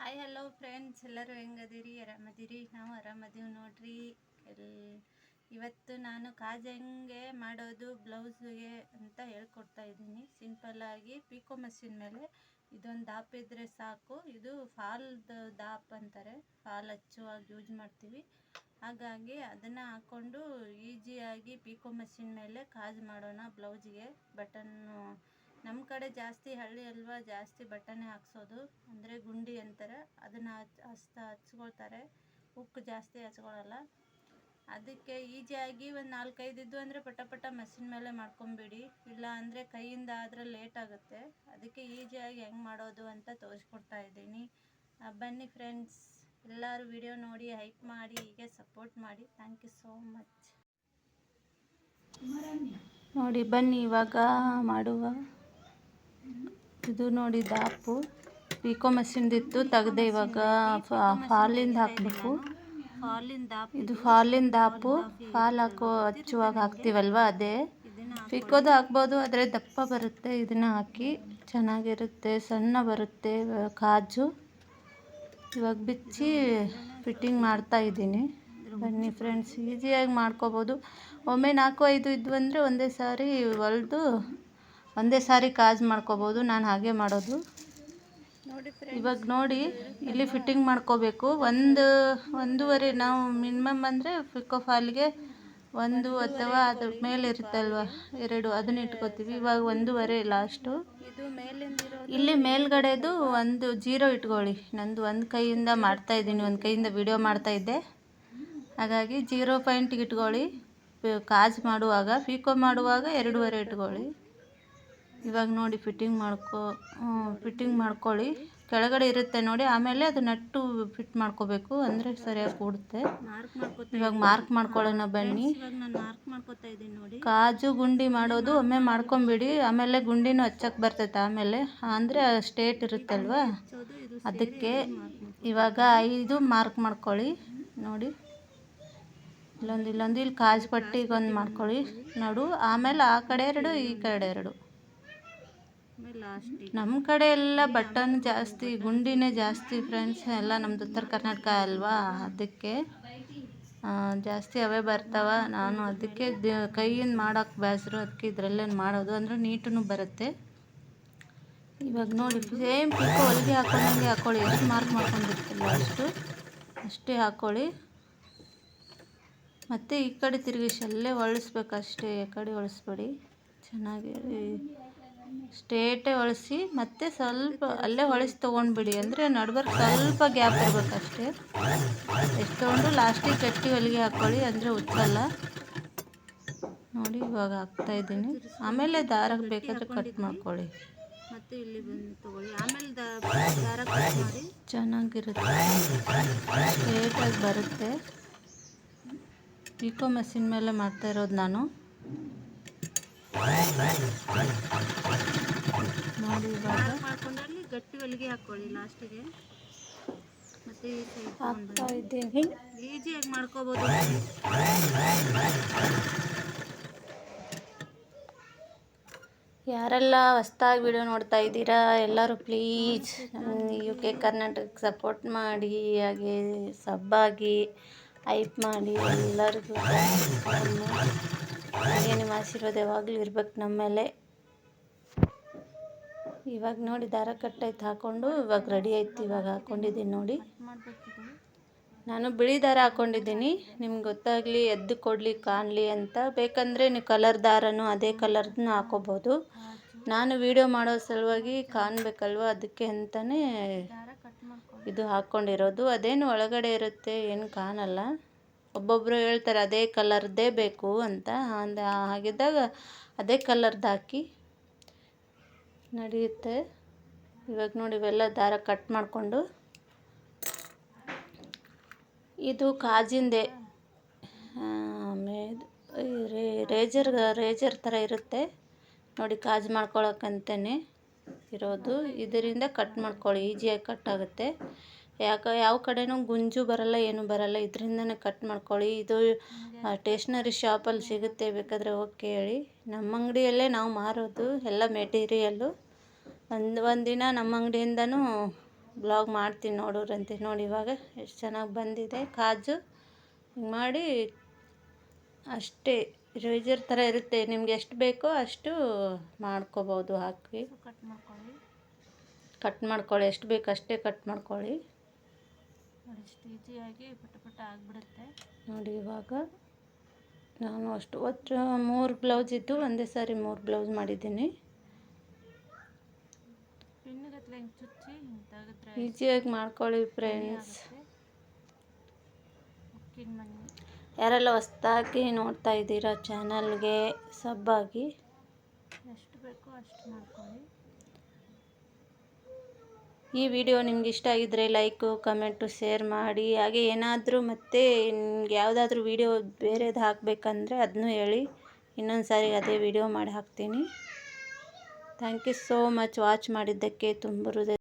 Hi hello friends, ಎಲ್ಲರೂ ಹೆಂಗದಿರಿ? ಆರಾಮದಿರಿ? ನಾವು ಆರಾಮದೀವಿ ನೋಡ್ರಿ. ಇವತ್ತು ನಾನು ಕಾಜ್ ಹೆಂಗೆ ಮಾಡೋದು ಬ್ಲೌಸ್ಗೆ ಅಂತ ಹೇಳ್ಕೊಡ್ತಾ ಇದ್ದೀನಿ. ಸಿಂಪಲ್ಲಾಗಿ ಪಿಕೋ ಮಷಿನ್ ಮೇಲೆ ಇದೊಂದು ದಾಪ್ ಇದ್ದರೆ ಸಾಕು. ಇದು ಫಾಲ್ದು ದಾಪ್ ಅಂತಾರೆ, ಫಾಲ್ ಹಚ್ಚುವಾಗ ಯೂಸ್ ಮಾಡ್ತೀವಿ. ಹಾಗಾಗಿ ಅದನ್ನು ಹಾಕ್ಕೊಂಡು ಈಸಿಯಾಗಿ ಪಿಕೋ ಮಷಿನ್ ಮೇಲೆ ಕಾಜ್ ಮಾಡೋಣ. ಬ್ಲೌಸ್ಗೆ ಬಟನ್ನು ನಮ್ಮ ಕಡೆ ಜಾಸ್ತಿ ಹಳ್ಳಿ ಅಲ್ವಾ, ಜಾಸ್ತಿ ಬಟನ್ನೇ ಹಾಕ್ಸೋದು, ಅಂದರೆ ಗುಂಡಿ ಅಂತಾರೆ. ಅದನ್ನು ಹಚ್ಕೊಳ್ತಾರೆ, ಹುಕ್ ಜಾಸ್ತಿ ಹಚ್ಕೊಳ್ಳಲ್ಲ. ಅದಕ್ಕೆ ಈಜಿಯಾಗಿ ಒಂದು 4-5 ಇದ್ದು ಅಂದರೆ ಪಟ ಮಷಿನ್ ಮೇಲೆ ಮಾಡ್ಕೊಂಬಿಡಿ. ಇಲ್ಲ ಅಂದರೆ ಕೈಯಿಂದ ಆದರೆ ಲೇಟ್ ಆಗುತ್ತೆ. ಅದಕ್ಕೆ ಈಜಿಯಾಗಿ ಹೆಂಗೆ ಮಾಡೋದು ಅಂತ ತೋರಿಸ್ಕೊಡ್ತಾ ಇದ್ದೀನಿ. ಬನ್ನಿ ಫ್ರೆಂಡ್ಸ್, ಎಲ್ಲರೂ ವಿಡಿಯೋ ನೋಡಿ ಹೈಪ್ ಮಾಡಿ, ಹೀಗೆ ಸಪೋರ್ಟ್ ಮಾಡಿ. Thank you so much. ನೋಡಿ ಬನ್ನಿ ಇವಾಗ ಮಾಡುವ. ಇದು ನೋಡಿ ದಾಪು ಪಿಕೋ ಮಷಿನ್ದಿತ್ತು, ತೆಗೆದೆ. ಇವಾಗ ಫಾಲಿಂದ ಹಾಕಬೇಕು. ಇದು ಫಾಲಿಂದ ದಾಪು, ಫಾಲ್ ಹಚ್ಚುವಾಗ ಹಾಕ್ತೀವಲ್ವ ಅದೇ. ಪಿಕೋದು ಹಾಕ್ಬೋದು, ಆದರೆ ದಪ್ಪ ಬರುತ್ತೆ. ಇದನ್ನು ಹಾಕಿ ಚೆನ್ನಾಗಿರುತ್ತೆ, ಸಣ್ಣ ಬರುತ್ತೆ ಕಾಜು. ಇವಾಗ ಬಿಚ್ಚಿ ಫಿಟ್ಟಿಂಗ್ ಮಾಡ್ತಾ ಇದ್ದೀನಿ. ಬನ್ನಿ ಫ್ರೆಂಡ್ಸ್, ಈಸಿಯಾಗಿ ಮಾಡ್ಕೋಬೋದು. ಒಮ್ಮೆ 4-5 ಇದ್ವು ಅಂದರೆ ಒಂದೇ ಸಾರಿ ಹೊಲಿದು ಒಂದೇ ಸಾರಿ ಕಾಜ್ ಮಾಡ್ಕೋಬೋದು. ನಾನು ಹಾಗೆ ಮಾಡೋದು. ಇವಾಗ ನೋಡಿ, ಇಲ್ಲಿ ಫಿಟ್ಟಿಂಗ್ ಮಾಡ್ಕೋಬೇಕು. ಒಂದೂವರೆ, ನಾವು ಮಿನಿಮಮ್ ಅಂದರೆ ಪಿಕೋ ಫಾಲ್ಗೆ 1 ಅಥವಾ ಅದ್ರ ಮೇಲೆ ಇರುತ್ತಲ್ವ 2, ಅದನ್ನ ಇಟ್ಕೋತೀವಿ. ಇವಾಗ 1.5 ಲಾಸ್ಟು. ಇಲ್ಲಿ ಮೇಲ್ಗಡೆದು 0 ಇಟ್ಕೊಳ್ಳಿ. ನಂದು ಒಂದು ಕೈಯಿಂದ ಮಾಡ್ತಾಯಿದ್ದೀನಿ, ಒಂದು ಕೈಯಿಂದ ವಿಡಿಯೋ ಮಾಡ್ತಾಯಿದ್ದೆ. ಹಾಗಾಗಿ 0 ಪಾಯಿಂಟಿಗೆ ಇಟ್ಕೊಳ್ಳಿ. ಕಾಜ್ ಮಾಡುವಾಗ, ಪಿಕೋ ಮಾಡುವಾಗ 2.5 ಇಟ್ಕೊಳ್ಳಿ. ಇವಾಗ ನೋಡಿ ಫಿಟ್ಟಿಂಗ್ ಮಾಡ್ಕೊಳ್ಳಿ. ಕೆಳಗಡೆ ಇರುತ್ತೆ ನೋಡಿ, ಆಮೇಲೆ ಅದು ನಟ್ಟು ಫಿಟ್ ಮಾಡ್ಕೋಬೇಕು, ಅಂದರೆ ಸರಿಯಾಗಿ ಕೂಡುತ್ತೆ. ಇವಾಗ ಮಾರ್ಕ್ ಮಾಡ್ಕೊಳ್ಳೋಣ ಬನ್ನಿ. ಕಾಜು ಗುಂಡಿ ಮಾಡೋದು ಒಮ್ಮೆ ಮಾಡ್ಕೊಂಬಿಡಿ, ಆಮೇಲೆ ಗುಂಡಿನೂ ಹಚ್ಚಕ್ಕೆ ಬರ್ತೈತೆ ಆಮೇಲೆ, ಅಂದರೆ ಸ್ಟ್ರೇಟ್ ಇರುತ್ತಲ್ವ ಅದಕ್ಕೆ. ಇವಾಗ 5 ಮಾರ್ಕ್ ಮಾಡ್ಕೊಳ್ಳಿ ನೋಡಿ. ಇಲ್ಲೊಂದು ಇಲ್ಲಿ ಕಾಜು ಪಟ್ಟಿಗೆ ಒಂದು ಮಾಡ್ಕೊಳ್ಳಿ ನೋಡು. ಆಮೇಲೆ ಆ ಕಡೆ 2, ಈ ಕಡೆ 2. ನಮ್ಮ ಕಡೆ ಎಲ್ಲ ಬಟನ್ ಜಾಸ್ತಿ, ಗುಂಡಿನೇ ಜಾಸ್ತಿ ಫ್ರೆಂಡ್ಸ್. ಎಲ್ಲ ನಮ್ಮದು ಉತ್ತರ ಕರ್ನಾಟಕ ಅಲ್ವಾ, ಅದಕ್ಕೆ ಜಾಸ್ತಿ ಅವೇ ಬರ್ತಾವ. ನಾನು ಅದಕ್ಕೆ ಕೈಯಿಂದ ಮಾಡೋಕ್ಕೆ ಬೇಸರು, ಅದಕ್ಕೆ ಇದರಲ್ಲೇ ಮಾಡೋದು, ಅಂದರೆ ನೀಟೂ ಬರುತ್ತೆ. ಇವಾಗ ನೋಡಿ, ಸೇಮ್ ಪಿಕೋ ಹೊಲಿಗೆ ಹಾಕೊಂಡಂಗೆ ಹಾಕ್ಕೊಳ್ಳಿ. ಎಷ್ಟು ಮಾರ್ಕ್ ಮಾಡ್ಕೊಂಡಿರ್ತಿಲ್ಲ ಅಷ್ಟೇ ಹಾಕ್ಕೊಳ್ಳಿ. ಮತ್ತು ಈ ಕಡೆ ತಿರುಗಿಸಿ ಅಲ್ಲೇ ಹೊಲಿಸ್ಬೇಕು ಅಷ್ಟೇ, ಈ ಕಡೆ ಹೊಲಿಸ್ಬೇಡಿ. ಚೆನ್ನಾಗಿ ಸ್ಟ್ರೇಟೇ ಹೊಲಿಸಿ, ಮತ್ತು ಸ್ವಲ್ಪ ಅಲ್ಲೇ ಹೊಲಿಸಿ ತೊಗೊಂಡ್ಬಿಡಿ. ಅಂದರೆ ನಡ್ಬರ್ಕ್ ಸ್ವಲ್ಪ ಗ್ಯಾಪ್ ಇರಬೇಕು ಅಷ್ಟೇ. ಎಷ್ಟು ತೊಗೊಂಡು ಲಾಸ್ಟಿಗೆ ಗಟ್ಟಿ ಹೊಲಿಗೆ ಹಾಕ್ಕೊಳ್ಳಿ, ಅಂದರೆ ಉಚ್ಚಲ್ಲ ನೋಡಿ. ಇವಾಗ ಹಾಕ್ತಾಯಿದ್ದೀನಿ. ಆಮೇಲೆ ದಾರ ಬೇಕಾದರೆ ಕಟ್ ಮಾಡ್ಕೊಳ್ಳಿ. ಮತ್ತು ಇಲ್ಲಿ ಬಂದು ತೊಗೊಳ್ಳಿ, ಆಮೇಲೆ ದಾರ ಕಟ್ ಮಾಡಿ. ಚೆನ್ನಾಗಿರುತ್ತೆ, ಸ್ಟ್ರೇಟಾಗಿ ಬರುತ್ತೆ. ಪಿಕೋ ಮಷಿನ್ ಮೇಲೆ ಮಾಡ್ತಾ ಇರೋದು ನಾನು ನೋಡಿ. ಇವಾಗ ಗಟ್ಟಿ ಹೊಲಿಗೆ ಹಾಕ್ಕೊಳ್ಳಿ ಲಾಸ್ಟಿಗೆ. ಮತ್ತು ಹಾಕ್ತಾ ಇದ್ದೀನಿ. ಈಜಿಯಾಗಿ ಮಾಡ್ಕೋಬೋದು. ಯಾರೆಲ್ಲ ಹೊಸ್ದಾಗಿ ವಿಡಿಯೋ ನೋಡ್ತಾ ಇದ್ದೀರಾ, ಎಲ್ಲರೂ ಪ್ಲೀಸ್ UK ಕರ್ನಾಟಕಕ್ಕೆ ಸಪೋರ್ಟ್ ಮಾಡಿ, ಹಾಗೆ ಸಬ್ಬಾಗಿ ಹೈಪ್ ಮಾಡಿ ಎಲ್ಲರಿಗೂ. ಹಾಗೆ ನಿಮ್ಮ ಆಶೀರ್ವಾದ ಯಾವಾಗಲೂ ಇರ್ಬೇಕು ನಮ್ಮ ಮೇಲೆ. ಇವಾಗ ನೋಡಿ, ದಾರ ಕಟ್ಟೈತೆ ಹಾಕ್ಕೊಂಡು, ಇವಾಗ ರೆಡಿ ಆಯ್ತು. ಇವಾಗ ಹಾಕ್ಕೊಂಡಿದ್ದೀನಿ ನೋಡಿ. ನಾನು ಬಿಳಿ ದಾರ ಹಾಕ್ಕೊಂಡಿದ್ದೀನಿ, ನಿಮ್ಗೆ ಗೊತ್ತಾಗಲಿ, ಎದ್ದು ಕೊಡಲಿ, ಕಾಣಲಿ ಅಂತ. ಬೇಕಂದರೆ ನೀವು ಕಲರ್ ದಾರನೂ ಅದೇ ಕಲರ್ದನ್ನ ಹಾಕೋಬೋದು. ನಾನು ವಿಡಿಯೋ ಮಾಡೋ ಸಲುವಾಗಿ ಕಾಣಬೇಕಲ್ವ, ಅದಕ್ಕೆ ಅಂತಲೇ ಇದು ಹಾಕ್ಕೊಂಡಿರೋದು. ಅದೇನು ಒಳಗಡೆ ಇರುತ್ತೆ, ಏನು ಕಾಣಲ್ಲ. ಒಬ್ಬೊಬ್ಬರು ಹೇಳ್ತಾರೆ ಅದೇ ಕಲರ್ದೇ ಬೇಕು ಅಂತ, ಹಾಗಿದ್ದಾಗ ಅದೇ ಕಲರ್ದು ಹಾಕಿ ನಡೆಯುತ್ತೆ. ಇವಾಗ ನೋಡಿ, ಇವೆಲ್ಲ ದಾರ ಕಟ್ ಮಾಡಿಕೊಂಡು, ಇದು ಕಾಜಿಂದೆ ರೇಜರ್ ಥರ ಇರುತ್ತೆ ನೋಡಿ, ಕಾಜು ಮಾಡ್ಕೊಳಕ್ಕಂತಲೇ ಇರೋದು. ಇದರಿಂದ ಕಟ್ ಮಾಡ್ಕೊಳ್ಳಿ, ಈಜಿಯಾಗಿ ಕಟ್ ಆಗುತ್ತೆ. ಯಾವ ಕಡೆನೂ ಗುಂಜು ಬರಲ್ಲ, ಏನೂ ಬರಲ್ಲ. ಇದರಿಂದನೇ ಕಟ್ ಮಾಡ್ಕೊಳ್ಳಿ. ಇದು ಸ್ಟೇಷ್ನರಿ ಶಾಪಲ್ಲಿ ಸಿಗುತ್ತೆ, ಬೇಕಾದರೆ ಹೋಗಿ ಕೇಳಿ. ನಮ್ಮ ಅಂಗಡಿಯಲ್ಲೇ ನಾವು ಮಾರೋದು ಎಲ್ಲ ಮೆಟೀರಿಯಲ್ಲು. ಒಂದು ದಿನ ನಮ್ಮ ಅಂಗಡಿಯಿಂದನೂ ಬ್ಲಾಗ್ ಮಾಡ್ತೀನಿ ನೋಡೋರಂತೆ. ನೋಡಿ ಇವಾಗ ಎಷ್ಟು ಚೆನ್ನಾಗಿ ಬಂದಿದೆ ಕಾಜು. ಹಿಂಗೆ ಮಾಡಿ ಅಷ್ಟೇ ರೇಜರ್ ಥರ ಇರುತ್ತೆ, ನಿಮ್ಗೆ ಎಷ್ಟು ಬೇಕೋ ಅಷ್ಟು ಮಾಡ್ಕೋಬೋದು. ಹಾಕಿ ಕಟ್ ಮಾಡ್ಕೊಳ್ಳಿ, ಎಷ್ಟು ಬೇಕು ಅಷ್ಟೇ ಕಟ್ ಮಾಡ್ಕೊಳ್ಳಿ. ಎಷ್ಟು ಈಸಿಯಾಗಿ ಪಟ ಆಗಿಬಿಡುತ್ತೆ ನೋಡಿ. ಇವಾಗ ನಾನು ಅಷ್ಟು ಒಟ್ಟು 3 ಬ್ಲೌಸ್ ಇದ್ದು ಒಂದೇ ಸಾರಿ 3 ಬ್ಲೌಸ್ ಮಾಡಿದ್ದೀನಿ. ಈಸಿಯಾಗಿ ಮಾಡ್ಕೊಳ್ಳಿ ಫ್ರೆಂಡ್ಸ್. ಯಾರೆಲ್ಲ ಹೊಸ್ದಾಗಿ ನೋಡ್ತಾ ಇದ್ದೀರಾ ಚಾನಲ್ಗೆ ಸಬ್ಬಾಗಿ, ಎಷ್ಟು ಬೇಕೋ ಅಷ್ಟು ಮಾಡ್ಕೊಳ್ಳಿ. ಈ ವಿಡಿಯೋ ನಿಮ್ಗೆ ಇಷ್ಟ ಆಗಿದ್ದರೆ ಲೈಕು, ಕಮೆಂಟು, ಶೇರ್ ಮಾಡಿ. ಹಾಗೆ ಏನಾದರೂ ಮತ್ತೆ ನಿಮ್ಗೆ ಯಾವುದಾದ್ರೂ ವಿಡಿಯೋ ಬೇರೆದು ಹಾಕಬೇಕಂದ್ರೆ ಅದನ್ನೂ ಹೇಳಿ, ಇನ್ನೊಂದು ಸಾರಿ ಅದೇ ವಿಡಿಯೋ ಮಾಡಿ ಹಾಕ್ತೀನಿ. Thank you so much watch ಮಾಡಿದ್ದಕ್ಕೆ ತುಂಬ ಹೃದಯ